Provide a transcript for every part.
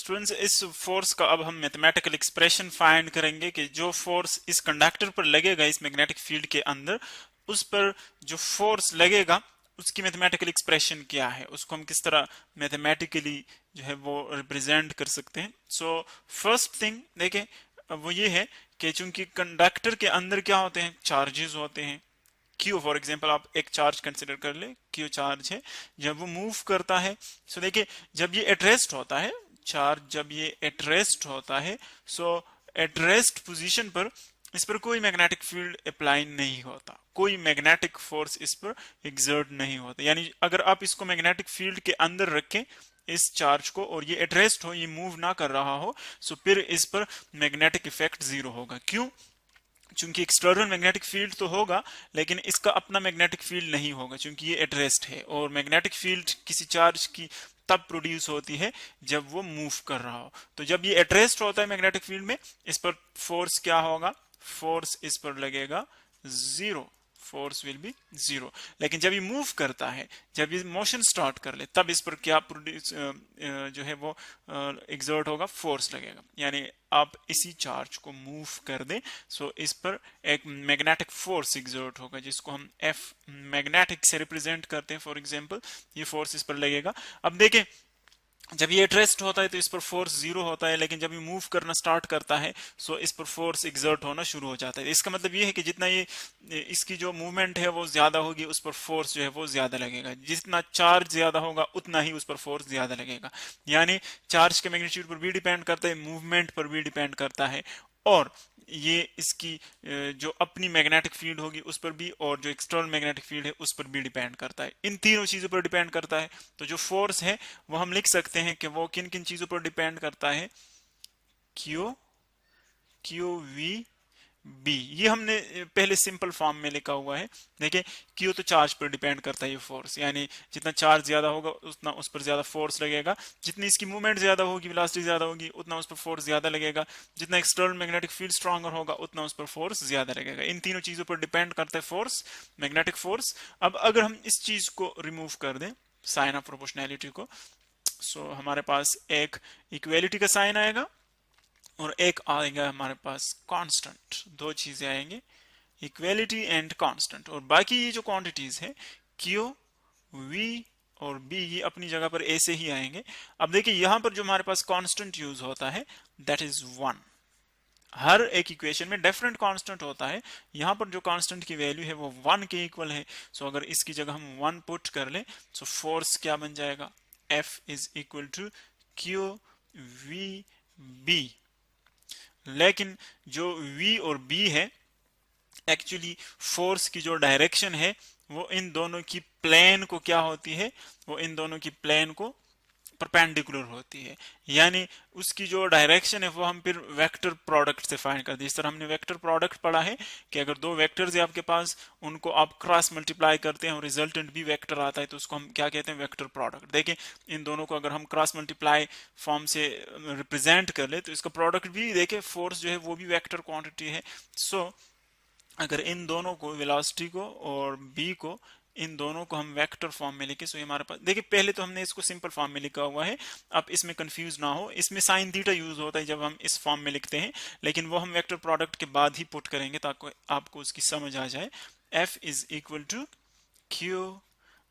Students इस force का अब हम मैथमेटिकल एक्सप्रेशन फाइंड करेंगे कि जो फोर्स इस कंडक्टर पर लगेगा इस मैग्नेटिक फील्ड के अंदर, उस पर जो फोर्स लगेगा उसकी मैथमेटिकल एक्सप्रेशन क्या है, उसको हम किस तरह मैथमेटिकली जो है वो रिप्रेजेंट कर सकते हैं। सो फर्स्ट थिंग देखें वो ये है कि चूंकि कंडक्टर के अंदर क्या होते हैं, चार्जेस होते हैं। क्यू फॉर एग्जांपल आप एक चार्ज कंसिडर कर ले, क्यू चार्ज है, जब वो मूव करता है, सो देखिए जब ये एट रेस्ट होता है, चार्ज जब ये एट रेस्ट होता है, सो एट रेस्ट पोजीशन पर इस पर कोई मैग्नेटिक फील्ड अप्लाई नहीं होता, कोई मैग्नेटिक फोर्स इस पर एग्जर्ट नहीं होता। यानी अगर आप इसको मैग्नेटिक फील्ड के अंदर रखें इस चार्ज को और ये एट रेस्ट हो, ये मूव ना कर रहा हो, सो फिर इस पर मैग्नेटिक इफेक्ट जीरो होगा। क्यों? चूंकि एक्सटर्नल मैग्नेटिक फील्ड तो होगा लेकिन इसका अपना मैग्नेटिक फील्ड नहीं होगा, क्योंकि ये एट रेस्ट है और मैग्नेटिक फील्ड किसी चार्ज की तब प्रोड्यूस होती है जब वो मूव कर रहा हो। तो जब ये एट रेस्ट होता है मैग्नेटिक फील्ड में, इस पर फोर्स क्या होगा, फोर्स इस पर लगेगा zero, force will be zero. लेकिन जब ये मूव करता है, जब ये मोशन स्टार्ट कर ले, तब इस पर क्या प्रोड्यूस जो है वो एग्जर्ट होगा, फोर्स लगेगा। यानी आप इसी चार्ज को मूव कर दें, सो इस पर एक मैग्नेटिक फोर्स एग्जर्ट होगा जिसको हम एफ मैग्नेटिक से रिप्रेजेंट करते हैं। फॉर एग्जांपल ये फोर्स इस पर लगेगा। अब देखें जब ये एट होता है तो इस पर फोर्स जीरो होता है, लेकिन जब ये मूव करना स्टार्ट करता है सो इस पर फोर्स एग्जर्ट होना शुरू हो जाता है। इसका मतलब ये है कि जितना ये इसकी जो मूवमेंट है वो ज्यादा होगी, उस पर फोर्स जो है वो ज्यादा लगेगा। जितना चार्ज ज्यादा होगा उतना ही उस पर फोर्स ज्यादा लगेगा। यानी चार्ज के मैग्नीट्यूड पर भी डिपेंड करता है, मूवमेंट पर भी डिपेंड करता है, और ये इसकी जो अपनी मैग्नेटिक फील्ड होगी उस पर भी, और जो एक्सटर्नल मैग्नेटिक फील्ड है उस पर भी डिपेंड करता है। इन तीनों चीजों पर डिपेंड करता है। तो जो फोर्स है वो हम लिख सकते हैं कि वो किन किन चीजों पर डिपेंड करता है, क्यू क्यू वी बी। ये हमने पहले सिंपल फॉर्म में लिखा हुआ है। देखिए क्यू तो चार्ज पर डिपेंड करता है ये फोर्स, यानी जितना चार्ज ज्यादा होगा उतना उस पर ज्यादा फोर्स लगेगा, जितनी इसकी मूवमेंट ज्यादा होगी, वेलोसिटी ज्यादा होगी, उतना उस पर फोर्स ज्यादा लगेगा, जितना एक्सटर्नल मैग्नेटिक फील्ड स्ट्रॉन्गर होगा उतना उस पर फोर्स ज्यादा लगेगा। इन तीनों चीजों पर डिपेंड करता है फोर्स, मैग्नेटिक फोर्स। अब अगर हम इस चीज को रिमूव कर दें, साइन ऑफ प्रोपोर्शनैलिटी को, सो हमारे पास एक इक्वेलिटी का साइन आएगा और एक आएगा हमारे पास कांस्टेंट। दो चीजें आएंगे, इक्वेलिटी एंड कांस्टेंट, और बाकी ये जो क्वांटिटीज है क्यू वी और बी ये अपनी जगह पर ऐसे ही आएंगे। अब देखिए यहां पर जो हमारे पास कांस्टेंट यूज होता है दैट इज वन। हर एक इक्वेशन में डिफरेंट कांस्टेंट होता है, यहां पर जो कांस्टेंट की वैल्यू है वो वन के इक्वल है। सो अगर इसकी जगह हम वन पुट कर ले, सो फोर्स क्या बन जाएगा, F is equal to Q V B. लेकिन जो V और B है, एक्चुअली फोर्स की जो डायरेक्शन है वो इन दोनों की प्लेन को क्या होती है, वो इन दोनों की प्लेन को परपेंडिकुलर होती है। यानी उसकी जो डायरेक्शन है वो हम फिर वेक्टर प्रोडक्ट से फाइंड करते हैं। इस तरह हमने वेक्टर प्रोडक्ट पढ़ा है कि अगर दो वेक्टर्स है आपके पास, उनको आप क्रॉस मल्टीप्लाई करते हैं और रिजल्टेंट भी वेक्टर आता है, तो उसको हम क्या कहते हैं, वेक्टर प्रोडक्ट। देखिए इन दोनों को अगर हम क्रॉस मल्टीप्लाई फॉर्म से रिप्रेजेंट कर ले तो इसका प्रोडक्ट भी देखिए, फोर्स जो है वो भी वेक्टर क्वांटिटी है। सो अगर इन दोनों को, वेलोसिटी को और बी को, इन दोनों को हम वेक्टर फॉर्म में लिखे, सो ये हमारे पास, देखिए पहले तो हमने इसको सिंपल फॉर्म में लिखा हुआ है, अब इसमें कंफ्यूज ना हो, इसमें साइन थीटा यूज होता है जब हम इस फॉर्म में लिखते हैं, लेकिन वो हम वेक्टर प्रोडक्ट के बाद ही पुट करेंगे ताकि आपको उसकी समझ आ जाए। F is equal to Q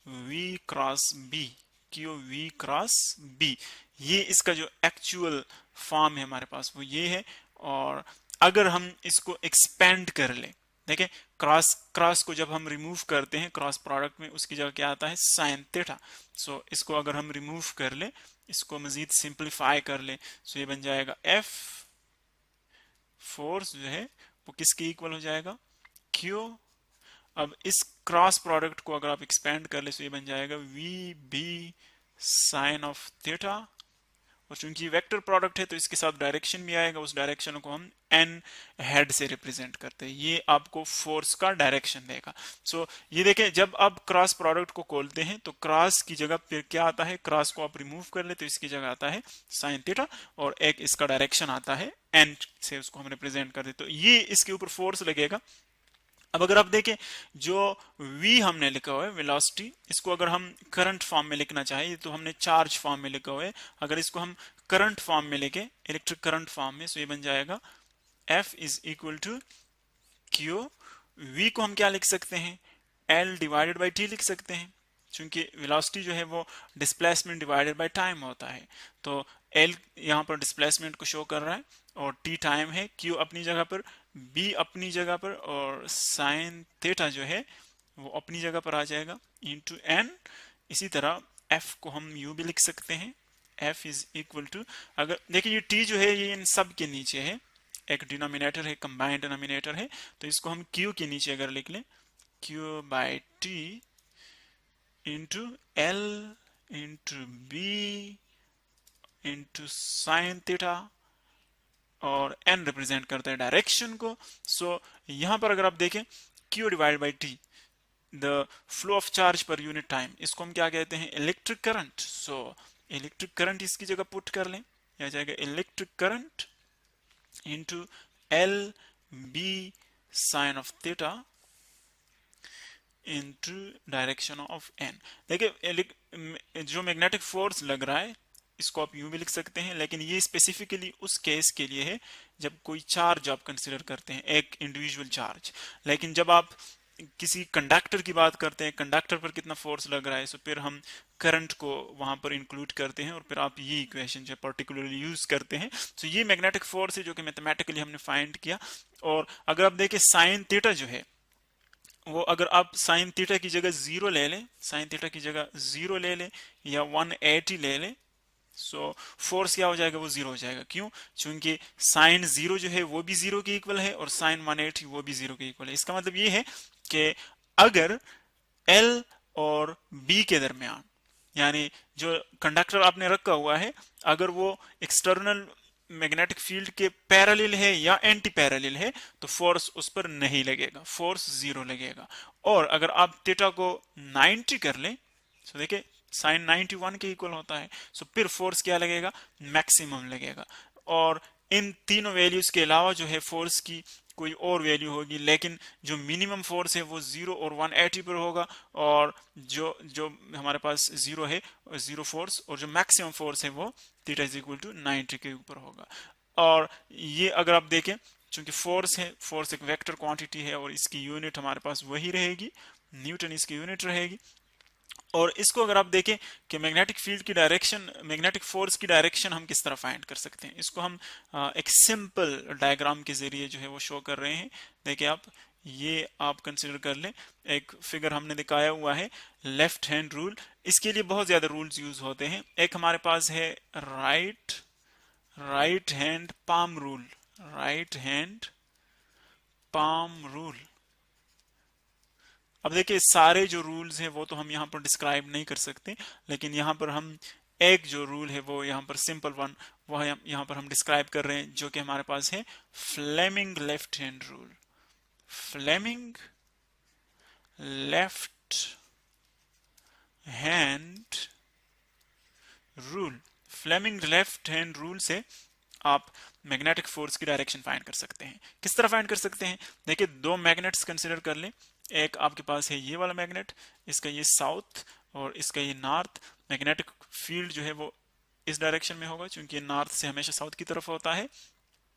V cross B, Q V cross B, ये इसका जो एक्चुअल फॉर्म है हमारे पास वो ये है। और अगर हम इसको एक्सपेंड कर ले, देखें क्रॉस क्रॉस को जब हम रिमूव करते हैं क्रॉस प्रोडक्ट में, उसकी जगह क्या आता है, साइन थीटा। सो इसको अगर हम रिमूव कर ले, इसको मजीद सिंप्लीफाई कर ले, सो ये बन जाएगा एफ फोर्स जो है वो किसके इक्वल हो जाएगा, क्यू। अब इस क्रॉस प्रोडक्ट को अगर आप एक्सपेंड कर ले तो ये बन जाएगा V B sine of theta, और चूंकि वेक्टर प्रोडक्ट है तो इसके साथ डायरेक्शन भी आएगा, उस डायरेक्शन को हम एन हेड से रिप्रेजेंट करते हैं, ये आपको फोर्स का डायरेक्शन देगा। सो ये देखें जब आप क्रॉस प्रोडक्ट को खोलते हैं तो क्रॉस की जगह फिर क्या आता है, क्रॉस को आप रिमूव कर ले तो इसकी जगह आता है साइन थीटा, और एक इसका डायरेक्शन आता है एन से, उसको हम रिप्रेजेंट करते, तो ये इसके ऊपर फोर्स लगेगा। अब अगर आप देखें जो v हमने लिखा हुआ है वेलोसिटी, इसको अगर हम करंट फॉर्म में लिखना चाहिए तो हमने चार्ज फॉर्म में लिखा हुआ है, अगर इसको हम करंट फॉर्म में लेके, इलेक्ट्रिक करंट फॉर्म में, सो ये बन जाएगा F is equal to Q। V को हम क्या लिख सकते हैं, L डिवाइडेड बाई T लिख सकते हैं, क्योंकि वेलोसिटी जो है वो डिस्प्लेसमेंट डिवाइडेड बाय टाइम होता है। तो L यहाँ पर डिस्प्लेसमेंट को शो कर रहा है और T टाइम है, Q अपनी जगह पर, B अपनी जगह पर, और साइन थीटा जो है वो अपनी जगह पर आ जाएगा इनटू n। इसी तरह F को हम U भी लिख सकते हैं, F इज इक्वल टू, अगर देखिए ये T जो है ये इन सब के नीचे है, एक डिनोमिनेटर है, कंबाइंड डिनोमिनेटर है, तो इसको हम Q के नीचे अगर लिख लें, Q by T into L into B into sine theta, और n रिप्रेजेंट करता है डायरेक्शन को। सो यहां पर अगर आप देखें Q divide by T, the flow of charge per unit time, इसको हम क्या कहते हैं, electric current. So electric current इसकी जगह पुट कर लें, यह जाएगा electric current into L B sine of theta into direction of n। देखिए जो मैग्नेटिक फोर्स लग रहा है इसको आप यूं भी लिख सकते हैं, लेकिन ये स्पेसिफिकली उस केस के लिए है जब कोई चार्ज आप कंसीडर करते हैं, एक इंडिविजुअल चार्ज। लेकिन जब आप किसी कंडक्टर की बात करते हैं, कंडक्टर पर कितना फोर्स लग रहा है, तो फिर हम करंट को वहां पर इंक्लूड करते हैं और फिर आप ये इक्वेशन जो पर्टिकुलरली यूज करते हैं। तो ये मैग्नेटिक फोर्स है जो कि मैथमेटिकली हमने फाइंड किया। और अगर आप देखें साइन थीटा जो है वो, अगर आप साइन थीटा की जगह 0 ले लें, साइन थीटा की जगह 0 ले लें या 180 ले लें, सो फोर्स क्या हो जाएगा, वो 0 हो जाएगा। क्यों? क्योंकि साइन 0 जो है वो भी 0 के इक्वल है और साइन 180 वो भी 0 के इक्वल है। इसका मतलब ये है कि अगर L और B के दरमियान, यानी जो कंडक्टर आपने रखा हुआ है, अगर वो एक्सटर्नल मैग्नेटिक फील्ड के पैरेलल है या एंटी पैरेलल है, तो फोर्स उस पर नहीं लगेगा, फोर्स 0 लगेगा। और अगर आप थीटा को 90 कर लें, तो देखिए साइन 91 के इक्वल होता है, सो फिर फोर्स क्या लगेगा, मैक्सिमम लगेगा। और इन तीनों वैल्यूज के अलावा जो है फोर्स की कोई और वैल्यू होगी, लेकिन जो मिनिमम फोर्स है वो 0 और 180 पर होगा, और जो जो हमारे पास 0 है 0 फोर्स, और जो मैक्सिमम फोर्स है वो थीटा इज इक्वल टू 90 के ऊपर होगा। और ये अगर आप देखें, चूंकि फोर्स है, फोर्स एक वेक्टर क्वांटिटी है और इसकी यूनिट हमारे पास वही रहेगी, न्यूटन इसकी यूनिट रहेगी। और इसको अगर आप देखें कि मैग्नेटिक फील्ड की डायरेक्शन, मैग्नेटिक फोर्स की डायरेक्शन हम किस तरह फाइंड कर सकते हैं, इसको हम एक सिंपल डायग्राम के जरिए जो है वो शो कर रहे हैं। देखिए आप ये आप कंसिडर कर लें, एक फिगर हमने दिखाया हुआ है, लेफ्ट हैंड रूल। इसके लिए बहुत ज्यादा रूल्स यूज होते हैं। एक हमारे पास है right hand palm rule, right hand palm rule. अब देखिए सारे जो रूल्स हैं वो तो हम यहाँ पर डिस्क्राइब नहीं कर सकते, लेकिन यहाँ पर हम एक जो रूल है वो यहाँ पर सिंपल वन, वह यहाँ पर हम डिस्क्राइब कर रहे हैं, जो कि हमारे पास है Fleming left hand rule. Fleming left hand rule, Fleming left hand rule से आप मैग्नेटिक फोर्स की डायरेक्शन फाइंड कर सकते हैं। किस तरह फाइंड कर सकते हैं? देखिए दो मैग्नेट्स कंसिडर कर लें, एक आपके पास है ये वाला मैग्नेट, इसका ये साउथ और इसका ये नॉर्थ। मैग्नेटिक फील्ड जो है वो इस डायरेक्शन में होगा, क्योंकि नॉर्थ से हमेशा साउथ की तरफ होता है।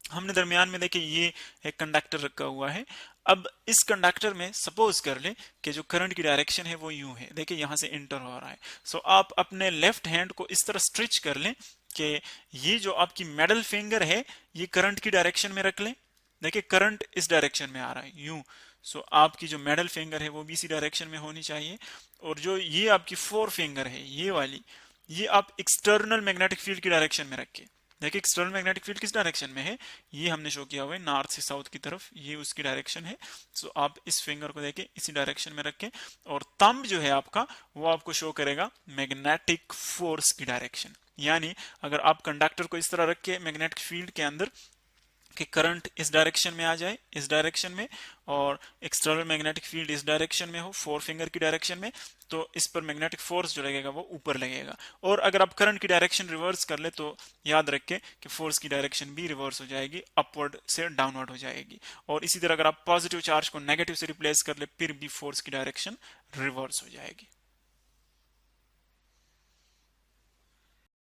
हमने दरमियान में देखिए ये एक कंडक्टर रखा हुआ है। अब इस कंडक्टर में सपोज कर ले कि जो करंट की डायरेक्शन है वो यूं है, देखिए यहां से इंटर हो रहा है। सो आप अपने लेफ्ट हैंड को इस तरह स्ट्रेच कर लें कि ये जो आपकी मिडिल फिंगर है ये करंट की डायरेक्शन में रख लें। देखिए करंट इस डायरेक्शन में आ रहा है यूं, सो आपकी जो मिडिल फिंगर है वो भी इसी डायरेक्शन में होनी चाहिए। और जो ये आपकी फोर फिंगर है ये वाली, ये आप एक्सटर्नल मैग्नेटिक फील्ड की डायरेक्शन में रखिए। देखिए एक्सटर्नल मैग्नेटिक फील्ड किस डायरेक्शन में है, ये हमने शो किया हुआ है नॉर्थ से साउथ की तरफ, ये उसकी डायरेक्शन है। सो आप इस फिंगर को देखिए इसी डायरेक्शन में रखें, और थंब जो है आपका वो आपको शो करेगा मैग्नेटिक फोर्स की डायरेक्शन। यानी अगर आप कंडक्टर को इस तरह रख के मैग्नेटिक फील्ड के अंदर कि करंट इस डायरेक्शन में आ जाए, इस डायरेक्शन में, और एक्सटर्नल मैग्नेटिक फील्ड इस डायरेक्शन में हो, फोर फिंगर की डायरेक्शन में, तो इस पर मैग्नेटिक फोर्स जो लगेगा वो ऊपर लगेगा। और अगर आप करंट की डायरेक्शन रिवर्स कर ले तो याद रखें कि फोर्स की डायरेक्शन भी रिवर्स हो जाएगी, अपवर्ड से डाउनवर्ड हो जाएगी। और इसी तरह अगर आप पॉजिटिव चार्ज को नेगेटिव से रिप्लेस कर ले फिर भी फोर्स की डायरेक्शन रिवर्स हो जाएगी।